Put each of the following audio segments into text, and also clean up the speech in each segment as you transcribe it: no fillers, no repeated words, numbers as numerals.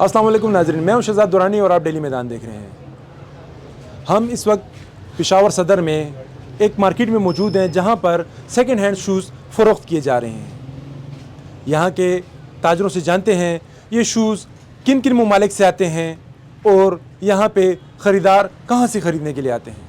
السلام علیکم ناظرین، میں ہوں شہزاد دورانی اور آپ ڈیلی میدان دیکھ رہے ہیں۔ ہم اس وقت پشاور صدر میں ایک مارکیٹ میں موجود ہیں جہاں پر سیکنڈ ہینڈ شوز فروخت کیے جا رہے ہیں۔ یہاں کے تاجروں سے جانتے ہیں یہ شوز کن کن ممالک سے آتے ہیں اور یہاں پہ خریدار کہاں سے خریدنے کے لیے آتے ہیں۔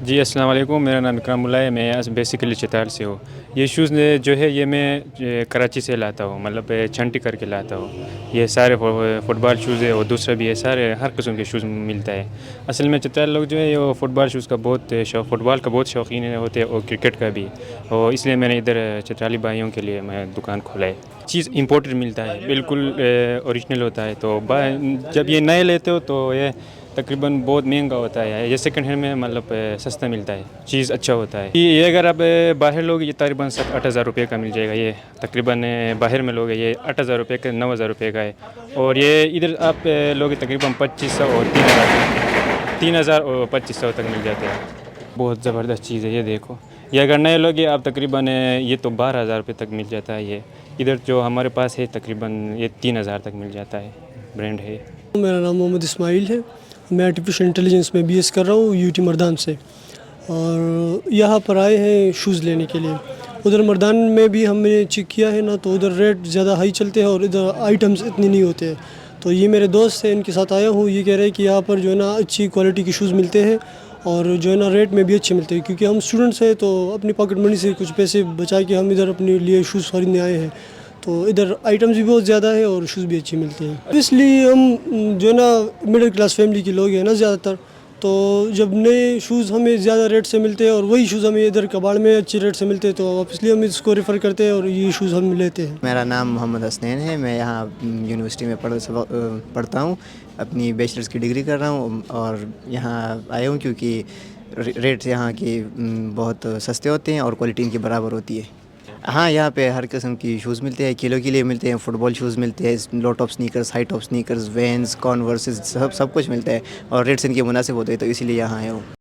جی السلام علیکم، میرا نام اکرام اللہ ہے، میں بیسیکلی چترال سے ہوں۔ یہ شوز جو ہے یہ میں کراچی سے لاتا ہوں، مطلب چھنٹی کر کے لاتا ہوں۔ یہ سارے فٹ بال شوز ہے اور دوسرا بھی ہے، سارے ہر قسم کے شوز ملتا ہے۔ اصل میں چترال لوگ جو ہے یہ فٹ بال شوز کا فٹ بال کا بہت شوقین ہوتے ہیں اور کرکٹ کا بھی، اور اس لیے میں نے ادھر چترالی بھائیوں کے لیے میں دکان کھولا ہے۔ چیز امپورٹڈ ملتا ہے، بالکل اوریجنل ہوتا ہے، تو جب یہ نئے لیتے ہو تو یہ تقریباً بہت مہنگا ہوتا ہے۔ یہ سیکنڈ ہینڈ میں مطلب سستا ملتا ہے، چیز اچھا ہوتا ہے۔ یہ اگر آپ باہر لوگ یہ تقریباً 7-8 ہزار روپے کا مل جائے گا۔ یہ تقریباً باہر میں لوگ یہ 8 ہزار روپے کا 9 ہزار روپے کا ہے، اور یہ ادھر آپ لوگ تقریباً 2500 اور 3,000 اور 2500 تک مل جاتے ہیں۔ بہت زبردست چیز ہے، یہ دیکھو، یہ اگر نئے لوگ آپ تقریباً یہ تو 12,000 روپے تک مل جاتا ہے۔ یہ ادھر جو ہمارے پاس ہے تقریباً یہ 3,000 تک مل جاتا ہے، برانڈ ہے۔ میرا نام محمد اسماعیل ہے، میں آرٹیفیشل انٹیلیجنس میں BS کر رہا ہوں UT مردان سے، اور یہاں پر آئے ہیں شوز لینے کے لیے۔ ادھر مردان میں بھی ہم نے چیک کیا ہے نا، تو ادھر ریٹ زیادہ ہائی چلتے ہیں اور ادھر آئٹمس اتنے نہیں ہوتے ہیں۔ تو یہ میرے دوست ہیں، ان کے ساتھ آیا ہوں۔ یہ کہہ رہے ہیں کہ یہاں پر جو ہے نا اچھی کوالٹی کے شوز ملتے ہیں اور جو ہے نا ریٹ میں بھی اچھے ملتے ہیں، کیونکہ ہم اسٹوڈنٹس ہیں تو اپنی پاکٹ منی سے کچھ پیسے بچا کے ہم ادھر اپنے لیے شوز خریدنے آئے ہیں۔ تو ادھر آئٹمس بھی بہت زیادہ ہے اور شوز بھی اچھے ملتے ہیں۔ اس لیے ہم جو ہے نا مڈل کلاس فیملی کے لوگ ہیں نا زیادہ تر، تو جب نئے شوز ہمیں زیادہ ریٹ سے ملتے ہیں اور وہی شوز ہمیں ادھر کباڑ میں اچھے ریٹ سے ملتے ہیں، تو اس لیے ہم اس کو ریفر کرتے ہیں اور یہ شوز ہم لیتے ہیں۔ میرا نام محمد حسنین ہے، میں یہاں یونیورسٹی میں پڑھتا ہوں، اپنی بیچلرز کی ڈگری کر رہا ہوں، اور یہاں آیا ہوں کیونکہ ریٹس یہاں کے بہت سستے ہوتے ہیں اور کوالٹی ان کی برابر ہوتی ہے۔ ہاں، یہاں پہ ہر قسم کی شوز ملتے ہیں، کلو کے لیے ملتے ہیں، فٹ بال شوز ملتے ہیں، low top sneakers, high top sneakers, Vans, Converse, سب کچھ ملتا ہے، اور ریٹس ان کے مناسب ہوتے ہیں، تو اسی لیے یہاں آیا ہوں۔